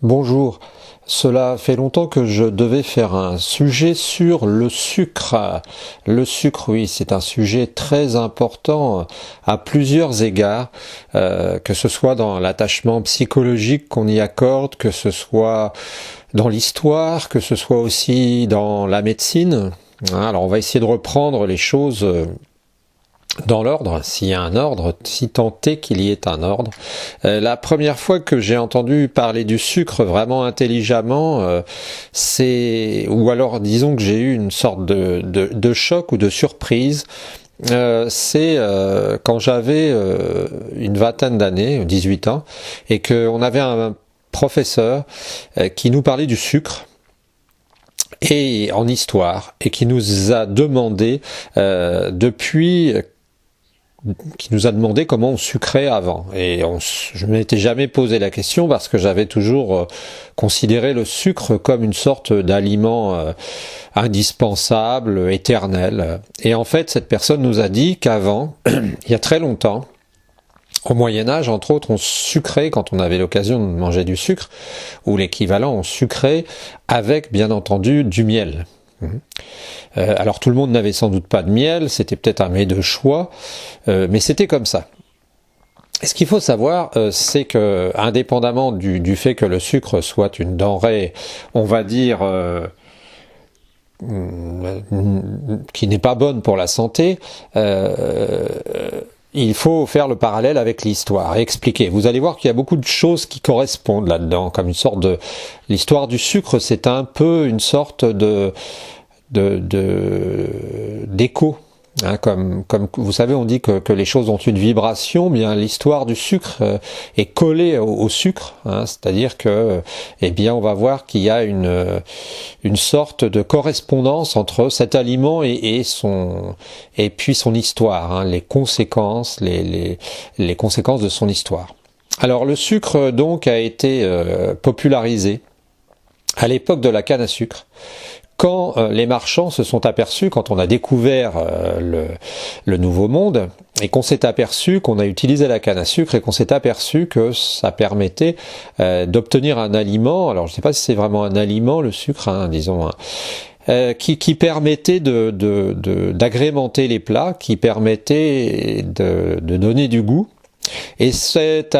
Bonjour, cela fait longtemps que je devais faire un sujet sur le sucre. Le sucre, oui, c'est un sujet très important à plusieurs égards, que ce soit dans l'attachement psychologique qu'on y accorde, que ce soit dans l'histoire, que ce soit aussi dans la médecine. Alors on va essayer de reprendre les choses dans l'ordre, s'il y a un ordre, si tant est qu'il y ait un ordre. La première fois que j'ai entendu parler du sucre vraiment intelligemment, ou alors disons que j'ai eu une sorte de choc ou de surprise, c'est quand j'avais une vingtaine d'années, 18 ans, et qu'on avait un professeur qui nous parlait du sucre, et en histoire, et qui nous a demandé qui nous a demandé comment on sucrait avant. Et je ne m'étais jamais posé la question parce que j'avais toujours considéré le sucre comme une sorte d'aliment indispensable, éternel. Et en fait, cette personne nous a dit qu'avant, il y a très longtemps, au Moyen-Âge, entre autres, on sucrait quand on avait l'occasion de manger du sucre, ou l'équivalent, on sucrait avec, bien entendu, du miel. Alors tout le monde n'avait sans doute pas de miel, c'était peut-être un mets de choix, mais c'était comme ça. Et ce qu'il faut savoir, c'est que, indépendamment du fait que le sucre soit une denrée, on va dire, qui n'est pas bonne pour la santé, il faut faire le parallèle avec l'histoire et expliquer. Vous allez voir qu'il y a beaucoup de choses qui correspondent là-dedans, comme une sorte de... L'histoire du sucre, c'est un peu une sorte d'écho. Hein, comme vous savez, on dit que les choses ont une vibration. Bien, l'histoire du sucre est collée au sucre, hein, c'est-à-dire que, eh bien, on va voir qu'il y a une sorte de correspondance entre cet aliment et puis son histoire, hein, les conséquences, les conséquences de son histoire. Alors, le sucre donc a été popularisé à l'époque de la canne à sucre, quand les marchands se sont aperçus, quand on a découvert le Nouveau Monde, et qu'on s'est aperçu qu'on a utilisé la canne à sucre et qu'on s'est aperçu que ça permettait d'obtenir un aliment, alors je ne sais pas si c'est vraiment un aliment le sucre, hein, disons, qui permettait d'agrémenter les plats, qui permettait de donner du goût. Et cet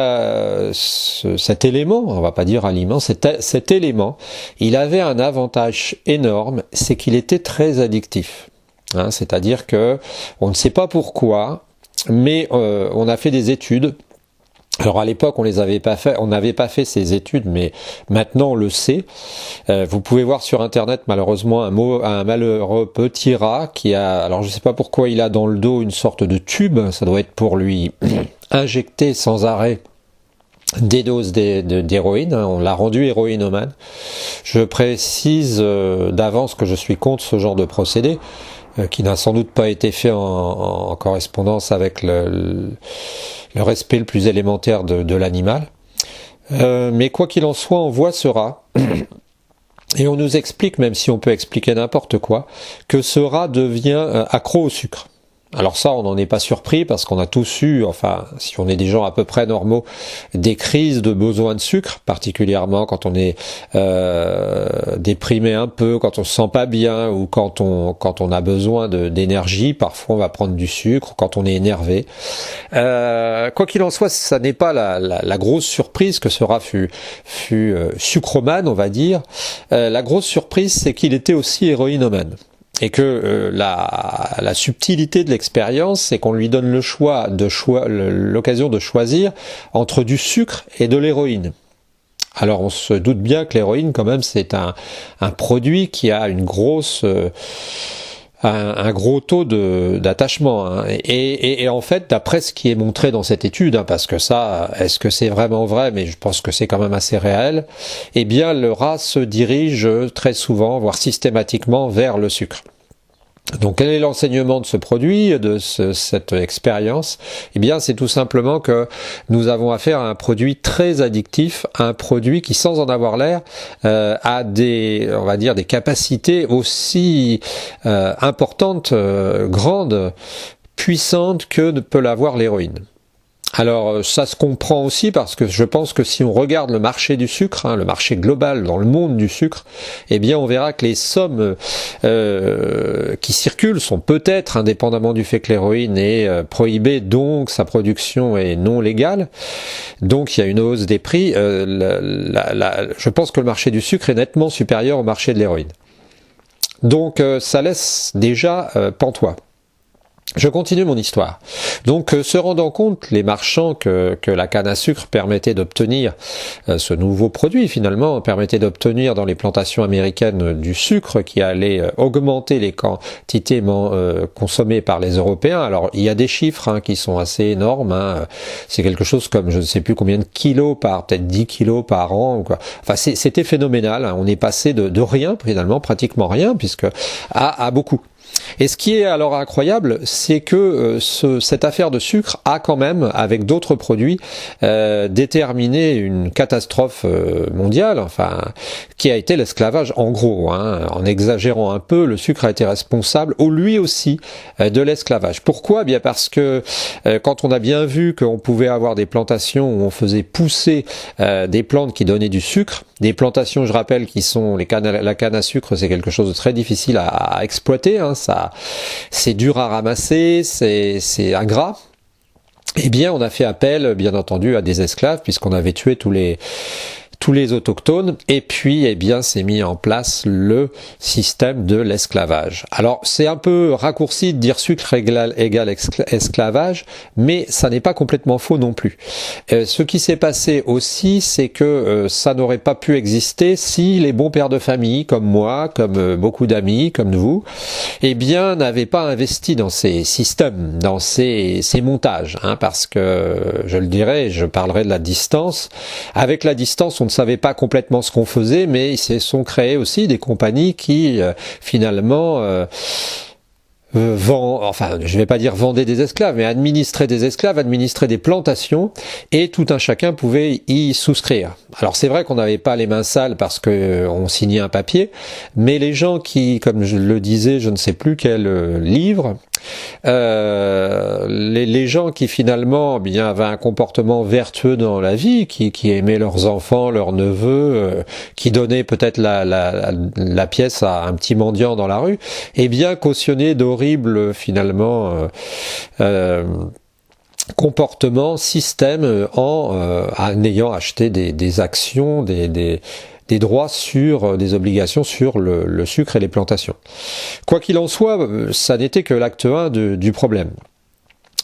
élément, on va pas dire aliment, cet élément, il avait un avantage énorme, c'est qu'il était très addictif. Hein, c'est-à-dire que on ne sait pas pourquoi, mais on a fait des études. Alors à l'époque on n'avait pas fait ces études, mais maintenant on le sait. Vous pouvez voir sur internet malheureusement un malheureux petit rat qui a, alors je sais pas pourquoi il a dans le dos une sorte de tube, ça doit être pour lui injecter sans arrêt des doses d'héroïne, hein, on l'a rendu héroïnomane. Je précise d'avance que je suis contre ce genre de procédé, qui n'a sans doute pas été fait en correspondance avec le respect le plus élémentaire de l'animal. Mais quoi qu'il en soit, on voit ce rat, et on nous explique, même si on peut expliquer n'importe quoi, que ce rat devient accro au sucre. Alors ça, on n'en est pas surpris parce qu'on a tous eu, enfin, si on est des gens à peu près normaux, des crises de besoin de sucre, particulièrement quand on est déprimé un peu, quand on se sent pas bien ou quand on a besoin d'énergie. Parfois, on va prendre du sucre quand on est énervé. Quoi qu'il en soit, ça n'est pas la grosse surprise que ce rat fut sucromane, on va dire. La grosse surprise, c'est qu'il était aussi héroïnomane. Et que la subtilité de l'expérience, c'est qu'on lui donne l'occasion de choisir entre du sucre et de l'héroïne. Alors on se doute bien que l'héroïne, quand même, c'est un produit qui a une grosse... un gros taux d'attachement, hein. Et en fait, d'après ce qui est montré dans cette étude, hein, parce que ça, est-ce que c'est vraiment vrai, mais je pense que c'est quand même assez réel, eh bien le rat se dirige très souvent, voire systématiquement, vers le sucre. Donc quel est l'enseignement de ce produit, cette expérience? Eh bien c'est tout simplement que nous avons affaire à un produit très addictif, un produit qui, sans en avoir l'air, a on va dire des capacités aussi importantes, grandes, puissantes que ne peut l'avoir l'héroïne. Alors ça se comprend aussi parce que je pense que si on regarde le marché du sucre, hein, le marché global dans le monde du sucre, eh bien on verra que les sommes qui circulent sont peut-être, indépendamment du fait que l'héroïne est prohibée, donc sa production est non légale, donc il y a une hausse des prix. Je pense que le marché du sucre est nettement supérieur au marché de l'héroïne. Donc ça laisse déjà pantois. Je continue mon histoire. Donc, se rendant compte, les marchands, que la canne à sucre permettait d'obtenir, ce nouveau produit finalement, permettait d'obtenir dans les plantations américaines du sucre qui allait augmenter les quantités consommées par les Européens. Alors, il y a des chiffres qui sont assez énormes. C'est quelque chose comme, je ne sais plus combien de kilos peut-être 10 kilos par an. Quoi. Enfin, c'était phénoménal. On est passé de rien, finalement, pratiquement rien, puisque à beaucoup. Et ce qui est alors incroyable, c'est que cette affaire de sucre a quand même, avec d'autres produits, déterminé une catastrophe mondiale, enfin, qui a été l'esclavage en gros. En exagérant un peu, le sucre a été responsable, lui aussi, de l'esclavage. Pourquoi ? Bien parce que quand on a bien vu qu'on pouvait avoir des plantations où on faisait pousser des plantes qui donnaient du sucre, des plantations, je rappelle, qui sont la canne à sucre, c'est quelque chose de très difficile à exploiter. Ça, c'est dur à ramasser, c'est ingrat. Eh bien, on a fait appel, bien entendu, à des esclaves, puisqu'on avait tué tous les autochtones, et puis eh bien c'est mis en place le système de l'esclavage. Alors c'est un peu raccourci de dire sucre égale esclavage, mais ça n'est pas complètement faux non plus. Ce qui s'est passé aussi, c'est que ça n'aurait pas pu exister si les bons pères de famille, comme moi, comme beaucoup d'amis, comme vous, eh bien n'avaient pas investi dans ces systèmes, dans ces montages, parce que, je le dirais, je parlerai de la distance. Avec la distance, on ne savait pas complètement ce qu'on faisait, mais ils se sont créés aussi des compagnies qui, finalement, je vais pas dire vendaient des esclaves, mais administraient des esclaves, administraient des plantations, et tout un chacun pouvait y souscrire. Alors c'est vrai qu'on n'avait pas les mains sales parce que on signait un papier, mais les gens qui, comme je le disais, je ne sais plus quel livre, les gens qui finalement bien avaient un comportement vertueux dans la vie, qui aimaient leurs enfants, leurs neveux, qui donnaient peut-être la pièce à un petit mendiant dans la rue, eh bien cautionnaient d'horribles finalement comportements, systèmes en ayant acheté des actions, des droits sur des obligations sur le sucre et les plantations. Quoi qu'il en soit, ça n'était que l'acte 1 du problème.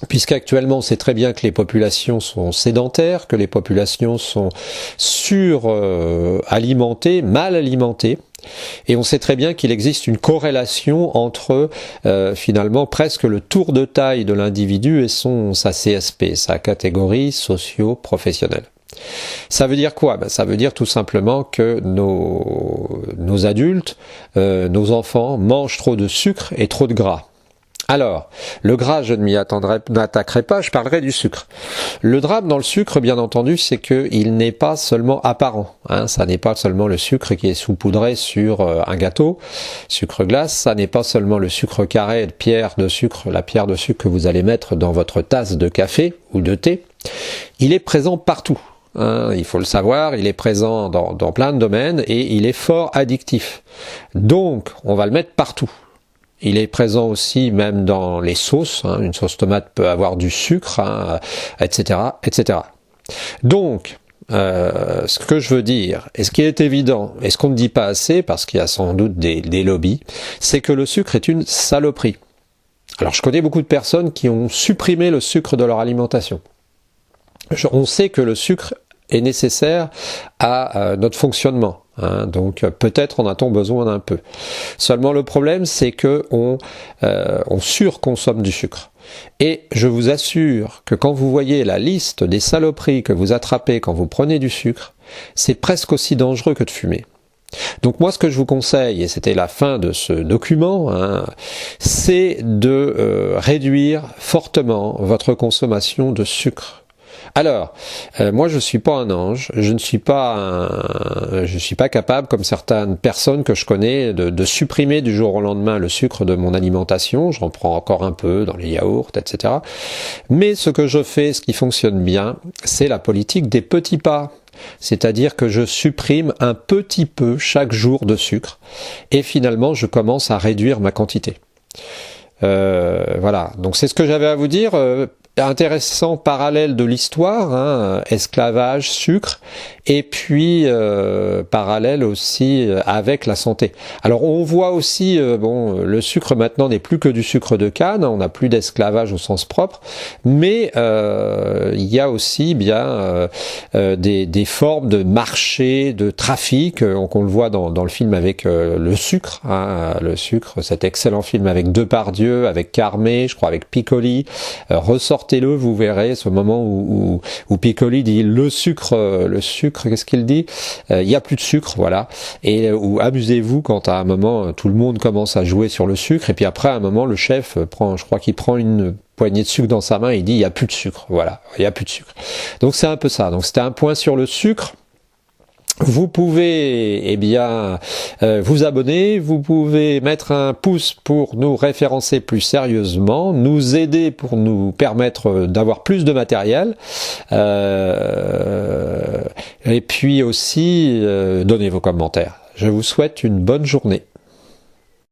Puisqu'actuellement, on sait très bien que les populations sont sédentaires, que les populations sont suralimentées, mal alimentées, et on sait très bien qu'il existe une corrélation entre finalement presque le tour de taille de l'individu et sa CSP, sa catégorie socio-professionnelle. Ça veut dire quoi ? Ça veut dire tout simplement que nos adultes, nos enfants mangent trop de sucre et trop de gras. Alors, le gras, je ne m'y attaquerai pas, je parlerai du sucre. Le drame dans le sucre, bien entendu, c'est qu'il n'est pas seulement apparent. Ça n'est pas seulement le sucre qui est saupoudré sur un gâteau, sucre glace, ça n'est pas seulement le sucre carré, la pierre de sucre que vous allez mettre dans votre tasse de café ou de thé. Il est présent partout. Il faut le savoir, il est présent dans plein de domaines et il est fort addictif. Donc, on va le mettre partout. Il est présent aussi même dans les sauces. Une sauce tomate peut avoir du sucre, etc., etc. Donc, ce que je veux dire, et ce qui est évident, et ce qu'on ne dit pas assez, parce qu'il y a sans doute des lobbies, c'est que le sucre est une saloperie. Alors, je connais beaucoup de personnes qui ont supprimé le sucre de leur alimentation. On sait que le sucre est nécessaire à notre fonctionnement. Donc peut-être en a-t-on besoin d'un peu. Seulement le problème, c'est que on surconsomme du sucre. Et je vous assure que quand vous voyez la liste des saloperies que vous attrapez quand vous prenez du sucre, c'est presque aussi dangereux que de fumer. Donc moi ce que je vous conseille, et c'était la fin de ce document, c'est de réduire fortement votre consommation de sucre. Alors, moi je suis pas un ange, je suis pas capable, comme certaines personnes que je connais, de supprimer du jour au lendemain le sucre de mon alimentation. J'en prends encore un peu dans les yaourts, etc. Mais ce que je fais, ce qui fonctionne bien, c'est la politique des petits pas. C'est-à-dire que je supprime un petit peu chaque jour de sucre et finalement je commence à réduire ma quantité. Voilà, donc c'est ce que j'avais à vous dire. Intéressant parallèle de l'histoire, hein, esclavage, sucre, et puis parallèle aussi avec la santé. Alors on voit aussi, le sucre maintenant n'est plus que du sucre de canne, on n'a plus d'esclavage au sens propre, mais il y a aussi bien des formes de marché, de trafic, qu'on le voit dans le film avec le sucre, hein, le sucre, cet excellent film avec Depardieu, avec Carmé, je crois avec Piccoli, ressortez-le, vous verrez ce moment où Piccoli dit le sucre, qu'est-ce qu'il dit? Il y a plus de sucre, voilà. Et où amusez-vous quand à un moment tout le monde commence à jouer sur le sucre et puis après à un moment le chef je crois qu'il prend une poignée de sucre dans sa main et il dit il y a plus de sucre, voilà, il y a plus de sucre. Donc c'est un peu ça. Donc c'était un point sur le sucre. Vous pouvez vous abonner, vous pouvez mettre un pouce pour nous référencer plus sérieusement, nous aider pour nous permettre d'avoir plus de matériel, et puis aussi donner vos commentaires. Je vous souhaite une bonne journée.